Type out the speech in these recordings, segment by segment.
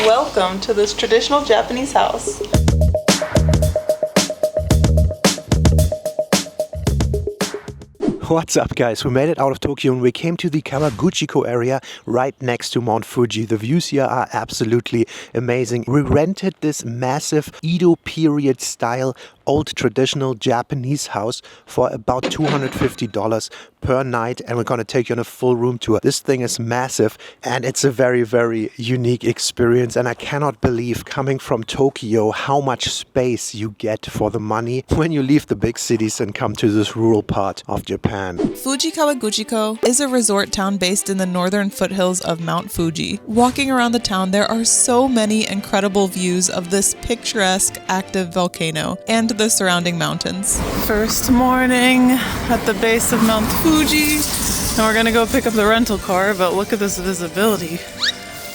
Welcome to this traditional Japanese house. What's up, guys? We made it out of Tokyo and we came to the Kawaguchi area right next to Mount Fuji. The views here are absolutely amazing. We rented this massive Edo period style old traditional Japanese house for about $250 per night, and we're gonna take you on a full room tour. This thing is massive and it's a very, very unique experience, and I cannot believe, coming from Tokyo, how much space you get for the money when you leave the big cities and come to this rural part of Japan. Fuji Kawaguchiko is a resort town based in the northern foothills of Mount Fuji. Walking around the town, there are so many incredible views of this picturesque active volcano and the surrounding mountains. First morning at the base of Mount Fuji, and we're gonna go pick up the rental car, but look at this visibility.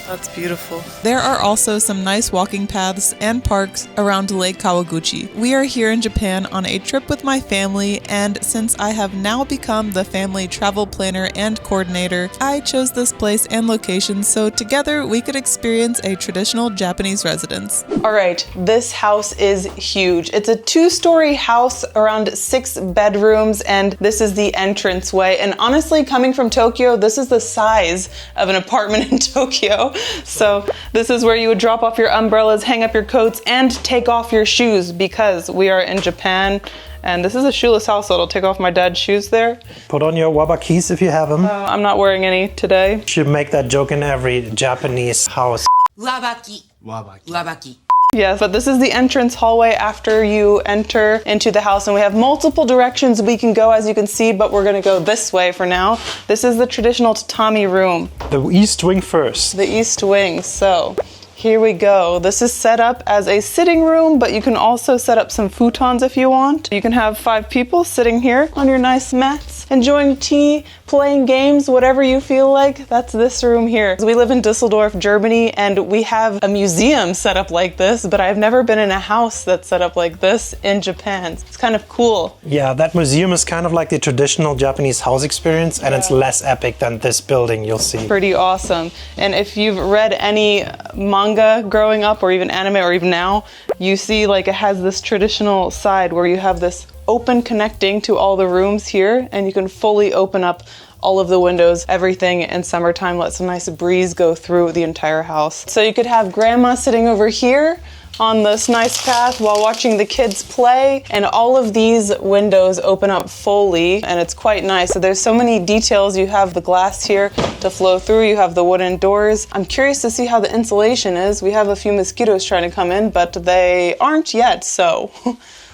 That's beautiful. There are also some nice walking paths and parks around Lake Kawaguchi. We are here in Japan on a trip with my family, and since I have now become the family travel planner and coordinator, I chose this place and location so together we could experience a traditional Japanese residence. All right, this house is huge. It's a 2-story house, around 6 bedrooms, and this is the entranceway. And honestly, coming from Tokyo, this is the size of an apartment in Tokyo. So this is where you would drop off your umbrellas, hang up your coats, and take off your shoes, because we are in Japan. And this is a shoeless house, so it'll take off my dad's shoes there. Put on your wabakis if you have them. I'm not wearing any today. You should make that joke in every Japanese house. Wabaki. Wabaki. Wabaki. Yes, but this is the entrance hallway after you enter into the house, and we have multiple directions we can go, as you can see, but we're gonna go this way for now. This is the traditional tatami room. The east wing first. The east wing, so here we go. This is set up as a sitting room, but you can also set up some futons if you want. You can have 5 people sitting here on your nice mats, enjoying tea, playing games, whatever you feel like. That's this room here. We live in Düsseldorf, Germany, and we have a museum set up like this, but I've never been in a house that's set up like this in Japan. It's kind of cool. Yeah, that museum is kind of like the traditional Japanese house experience, and it's less epic than this building, you'll see. Pretty awesome. And if you've read any manga growing up, or even anime, or even now, you see like it has this traditional side where you have this open connecting to all the rooms here, and you can fully open up all of the windows, everything in summertime, let some nice breeze go through the entire house. So you could have grandma sitting over here on this nice path while watching the kids play, and all of these windows open up fully, and it's quite nice. So there's so many details. You have the glass here to flow through, you have the wooden doors. I'm curious to see how the insulation is. We have a few mosquitoes trying to come in, but they aren't yet, so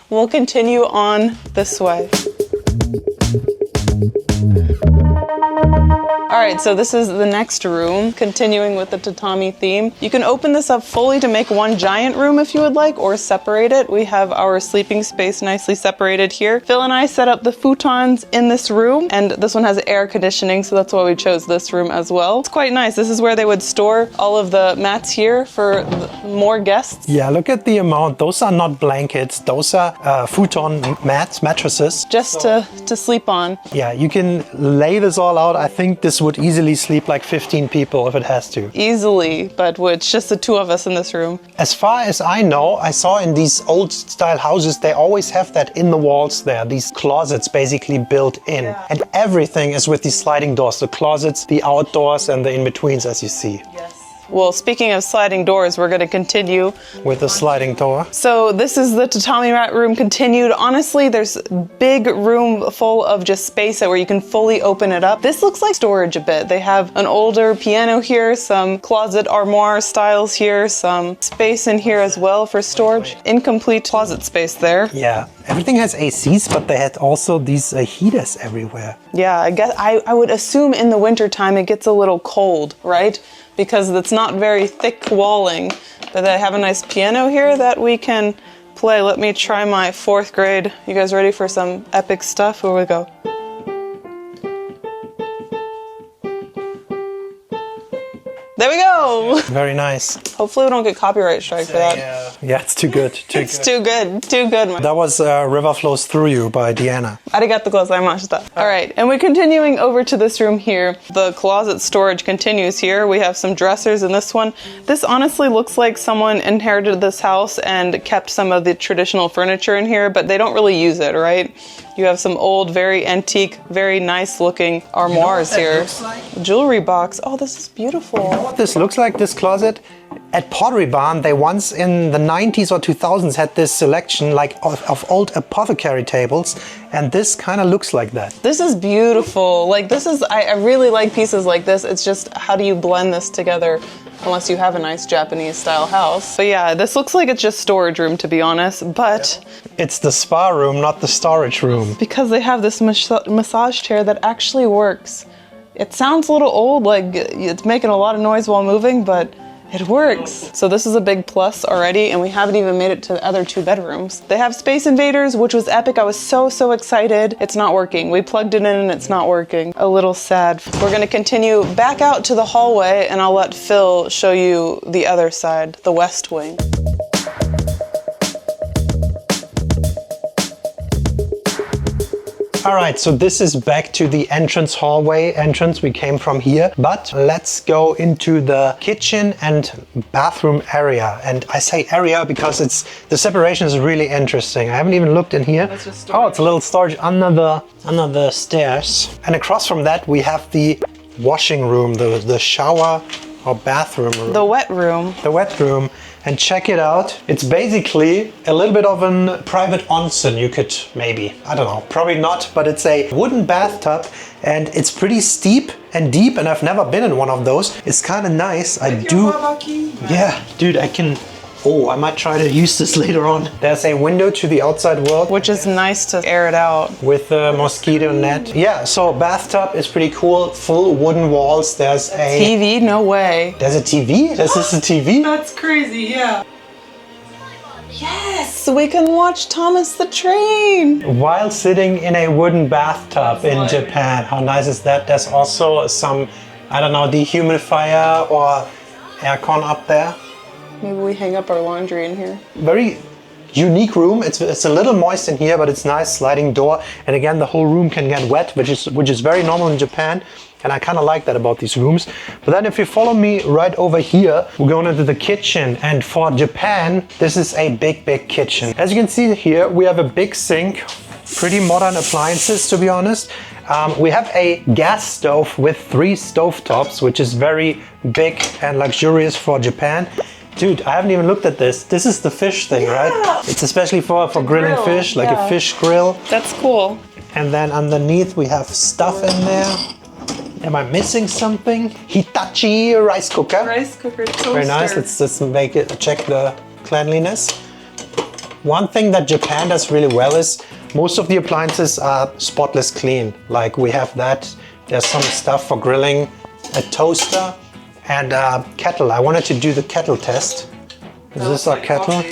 we'll continue on this way. All right, so this is the next room, continuing with the tatami theme. You can open this up fully to make one giant room if you would like, or separate it. We have our sleeping space nicely separated here. Phil and I set up the futons in this room, and this one has air conditioning, so that's why we chose this room as well. It's quite nice. This is where they would store all of the mats here for more guests. Yeah, look at the amount. Those are not blankets. Those are futon mats, mattresses. Just to sleep on. Yeah, you can lay this all out. I think this would easily sleep like 15 people if it has to. Easily, but it's just the 2 of us in this room. As far as I know, I saw in these old style houses, they always have that in the walls there, these closets basically built in. Yeah. And everything is with these sliding doors, the closets, the outdoors, and the in-betweens, as you see. Yes. Well, speaking of sliding doors, we're going to continue with the sliding door. So this is the tatami mat room continued. Honestly, there's big room full of just space where you can fully open it up. This looks like storage a bit. They have an older piano here, some closet armoire styles here, some space in here as well for storage. Incomplete closet space there. Yeah, everything has ACs, but they had also these heaters everywhere. Yeah, I guess I would assume in the winter time it gets a little cold, right? Because it's not very thick walling, but they have a nice piano here that we can play. Let me try my 4th grade. You guys ready for some epic stuff? Here we go. There we go. Very nice. Hopefully we don't get copyright strike for that. Yeah, it's too good. It's too good. Too good. That was River Flows Through You by Diana. Arigato gozaimashita. All right, and we're continuing over to this room here. The closet storage continues here. We have some dressers in this one. This honestly looks like someone inherited this house and kept some of the traditional furniture in here, but they don't really use it, right? You have some old, very antique, very nice looking armoires here. Jewelry box. Oh, this is beautiful. You know what this looks like, this closet? At Pottery Barn, they once in the 90s or 2000s had this selection like of old apothecary tables, and this kind of looks like that. This is beautiful. Like this is, I really like pieces like this. It's just, how do you blend this together unless you have a nice Japanese style house? But yeah, this looks like it's just storage room, to be honest, but... It's the spa room, not the storage room. Because they have this massage chair that actually works. It sounds a little old, like it's making a lot of noise while moving, but it works. So this is a big plus already, and we haven't even made it to the other 2 bedrooms. They have Space Invaders, which was epic. I was so excited. It's not working. We plugged it in and it's not working. A little sad. We're gonna continue back out to the hallway, and I'll let Phil show you the other side, the west wing. All right, so this is back to the hallway entrance. We came from here, but let's go into the kitchen and bathroom area. And I say area because the separation is really interesting. I haven't even looked in here. Oh, it's a little storage under the stairs. And across from that, we have the washing room, the shower or bathroom room. The wet room. The wet room. And check it out. It's basically a little bit of a private onsen, you could maybe, I don't know, probably not, but it's a wooden bathtub and it's pretty steep and deep, and I've never been in one of those. It's kind of nice. Yeah, dude, I might try to use this later on. There's a window to the outside world. Which is nice to air it out. With a mosquito net. Yeah, so bathtub is pretty cool. Full wooden walls. There's a... TV? No way. There's a TV? This is a TV? That's crazy, yeah. Yes, we can watch Thomas the Train. While sitting in a wooden bathtub in Japan. How nice is that? There's also some, I don't know, dehumidifier or aircon up there. Maybe we hang up our laundry in here. Very unique room. It's a little moist in here, but it's nice sliding door. And again, the whole room can get wet, which is very normal in Japan. And I kind of like that about these rooms. But then if you follow me right over here, we're going into the kitchen. And for Japan, this is a big kitchen. As you can see here, we have a big sink. Pretty modern appliances, to be honest. We have a gas stove with 3 stovetops, which is very big and luxurious for Japan. Dude, I haven't even looked at this. This is the fish thing, right? It's especially for grilling fish, like a fish grill. That's cool. And then underneath we have stuff in there. Am I missing something? Hitachi rice cooker. Rice cooker toaster. Very nice. Let's just check the cleanliness. One thing that Japan does really well is most of the appliances are spotless clean. Like we have that. There's some stuff for grilling, a toaster. And kettle. I wanted to do the kettle test. Is this our kettle?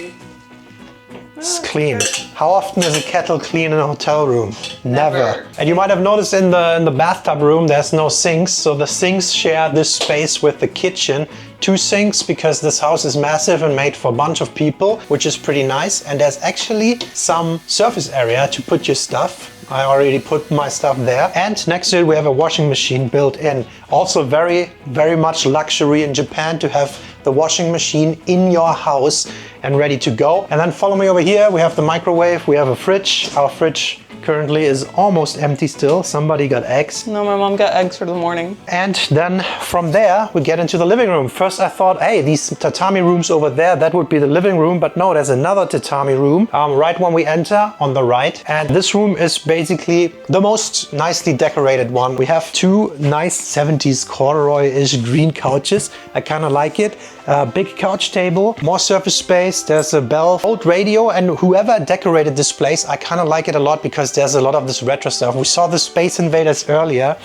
It's clean. How often is a kettle clean in a hotel room? Never. And you might have noticed in the bathtub room there's no sinks. So the sinks share this space with the kitchen. 2 sinks because this house is massive and made for a bunch of people, which is pretty nice. And there's actually some surface area to put your stuff. I already put my stuff there. And next to it we have a washing machine built in. Also very much luxury in Japan to have the washing machine in your house and ready to go. And then follow me over here. We have the microwave, we have a fridge. Our fridge currently is almost empty still. Somebody got eggs. No, my mom got eggs for the morning. And then from there we get into the living room. First I thought, hey, these tatami rooms over there, that would be the living room. But no, there's another tatami room right when we enter on the right. And this room is basically the most nicely decorated one. We have 2 nice 70s corduroy-ish green couches. I kind of like it. Big couch table, more surface space. There's a bell, old radio, and whoever decorated this place, I kind of like it a lot because there's a lot of this retro stuff. We saw the Space Invaders earlier,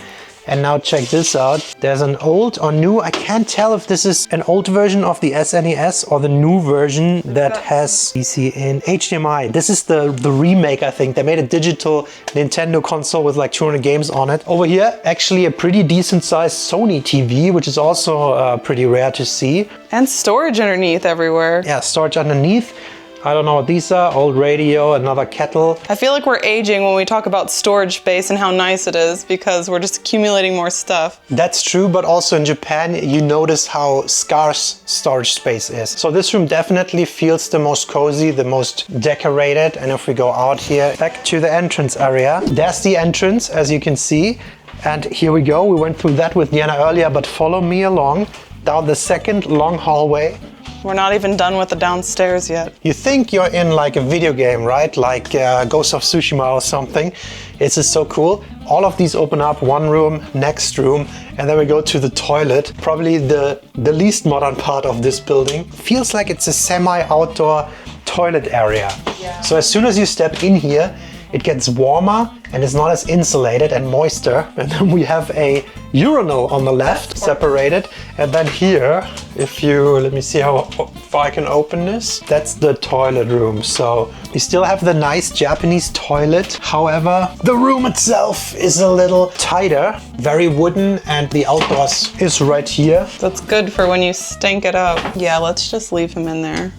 And now check this out. There's an old or new, I can't tell if this is an old version of the SNES or the new version that has PC in HDMI. This is the remake, I think. They made a digital Nintendo console with like 200 games on it. Over here, actually a pretty decent sized Sony TV, which is also pretty rare to see. And storage underneath everywhere. Yeah, storage underneath. I don't know what these are. Old radio, another kettle. I feel like we're aging when we talk about storage space and how nice it is because we're just accumulating more stuff. That's true, but also in Japan, you notice how scarce storage space is. So this room definitely feels the most cozy, the most decorated. And if we go out here, back to the entrance area, there's the entrance, as you can see. And here we go. We went through that with Diana earlier, but follow me along down the second long hallway. We're not even done with the downstairs yet. You think you're in like a video game, right? Like Ghost of Tsushima or something. It's just so cool. All of these open up, one room, next room, and then we go to the toilet. Probably the least modern part of this building. Feels like it's a semi-outdoor toilet area. Yeah. So as soon as you step in here, it gets warmer and it's not as insulated and moister. And then we have a urinal on the left, separated. And then here, if you, let me see how far I can open this. That's the toilet room. So we still have the nice Japanese toilet. However, the room itself is a little tighter, very wooden, and the outdoors is right here. That's good for when you stink it up. Yeah, let's just leave him in there.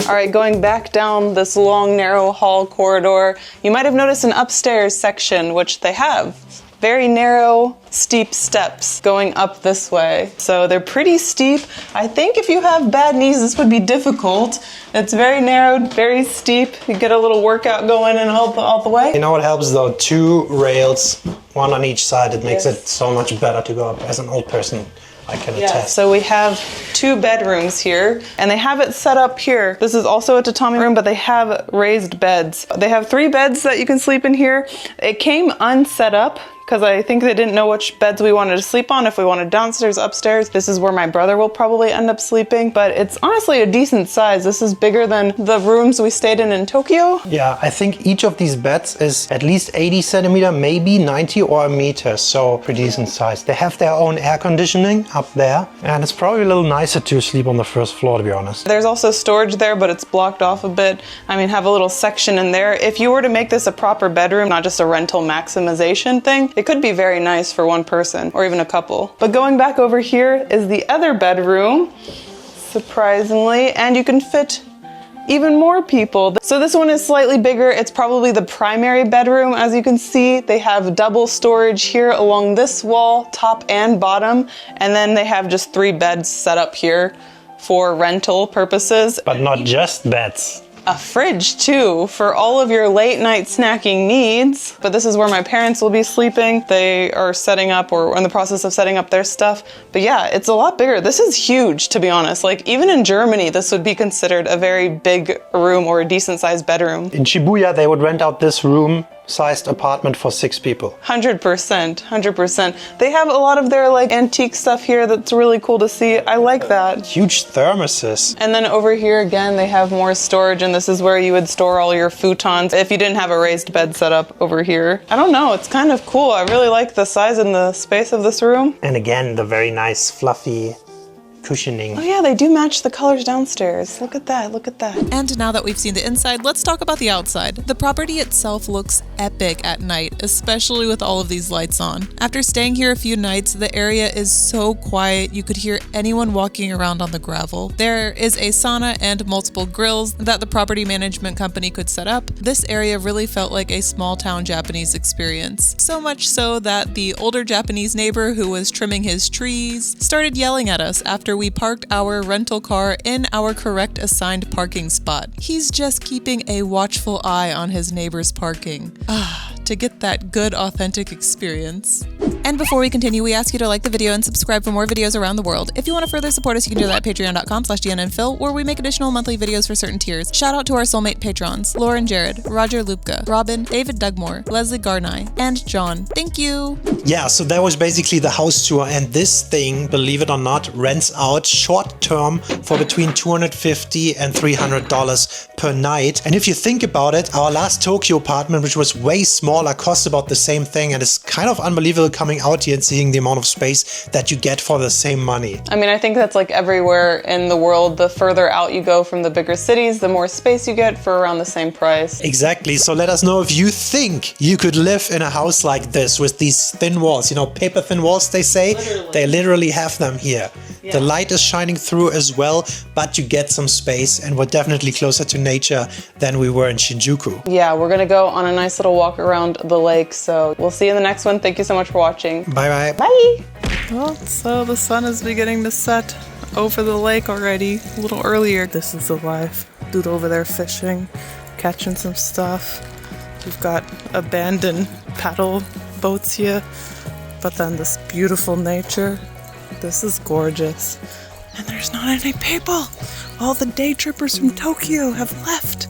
All right, going back down this long, narrow hall corridor, you might have noticed an upstairs section, which they have. Very narrow, steep steps going up this way. So they're pretty steep. I think if you have bad knees, this would be difficult. It's very narrow, very steep. You get a little workout going and all the way. You know what helps though? 2 rails, one on each side. It makes it so much better to go up. As an old person, I can attest. So we have 2 bedrooms here, and they have it set up here. This is also a tatami room, but they have raised beds. They have 3 beds that you can sleep in here. It came unset up because I think they didn't know which beds we wanted to sleep on, if we wanted downstairs, upstairs. This is where my brother will probably end up sleeping, but it's honestly a decent size. This is bigger than the rooms we stayed in Tokyo. Yeah, I think each of these beds is at least 80 centimeter, maybe 90 or a meter, so pretty decent size. They have their own air conditioning up there, and it's probably a little nicer to sleep on the first floor, to be honest. There's also storage there, but it's blocked off a bit. I mean, have a little section in there. If you were to make this a proper bedroom, not just a rental maximization thing, it could be very nice for one person or even a couple. But going back over here is the other bedroom, surprisingly, and you can fit even more people. So this one is slightly bigger. It's probably the primary bedroom. As you can see, they have double storage here along this wall, top and bottom. And then they have just 3 beds set up here for rental purposes. But not just beds. A fridge too, for all of your late night snacking needs. But this is where my parents will be sleeping. They are setting up or in the process of setting up their stuff. But yeah, it's a lot bigger. This is huge, to be honest. Like even in Germany, this would be considered a very big room or a decent sized bedroom. In Shibuya, they would rent out this room sized apartment for 6 people. 100%, 100%. They have a lot of their like antique stuff here that's really cool to see. I like that. Huge thermoses. And then over here again, they have more storage, and this is where you would store all your futons if you didn't have a raised bed set up over here. I don't know, it's kind of cool. I really like the size and the space of this room. And again, the very nice fluffy cushioning. Oh yeah, they do match the colors downstairs. Look at that, look at that. And now that we've seen the inside, let's talk about the outside. The property itself looks epic at night, especially with all of these lights on. After staying here a few nights, the area is so quiet you could hear anyone walking around on the gravel. There is a sauna and multiple grills that the property management company could set up. This area really felt like a small town Japanese experience. So much so that the older Japanese neighbor who was trimming his trees started yelling at us after we parked our rental car in our correct assigned parking spot. He's just keeping a watchful eye on his neighbor's parking. To get that good authentic experience. And before we continue, we ask you to like the video and subscribe for more videos around the world. If you want to further support us, you can do that at patreon.com/DNNPhil, where we make additional monthly videos for certain tiers. Shout out to our soulmate patrons, Lauren Jared, Roger Lupka, Robin, David Dugmore, Leslie Garnay, and John. Thank you! Yeah, so that was basically the house tour, and this thing, believe it or not, rents out short term for between $250 and $300 per night. And if you think about it, our last Tokyo apartment, which was way smaller, cost about the same thing, and it's kind of unbelievable coming out here and seeing the amount of space that you get for the same money. I mean, I think that's like everywhere in the world. The further out you go from the bigger cities, the more space you get for around the same price. Exactly. So let us know if you think you could live in a house like this with these thin walls. You know, paper thin walls, they say. Literally. They literally have them here. Yeah. The light is shining through as well, but you get some space, and we're definitely closer to nature than we were in Shinjuku. Yeah, we're gonna go on a nice little walk around the lake, so we'll see you in the next one. Thank you so much for watching. Bye-bye. Bye! Well, so the sun is beginning to set over the lake already, a little earlier. This is the life. Dude over there fishing, catching some stuff. We've got abandoned paddle boats here, but then this beautiful nature. This is gorgeous. And there's not any people. All the day trippers from Tokyo have left.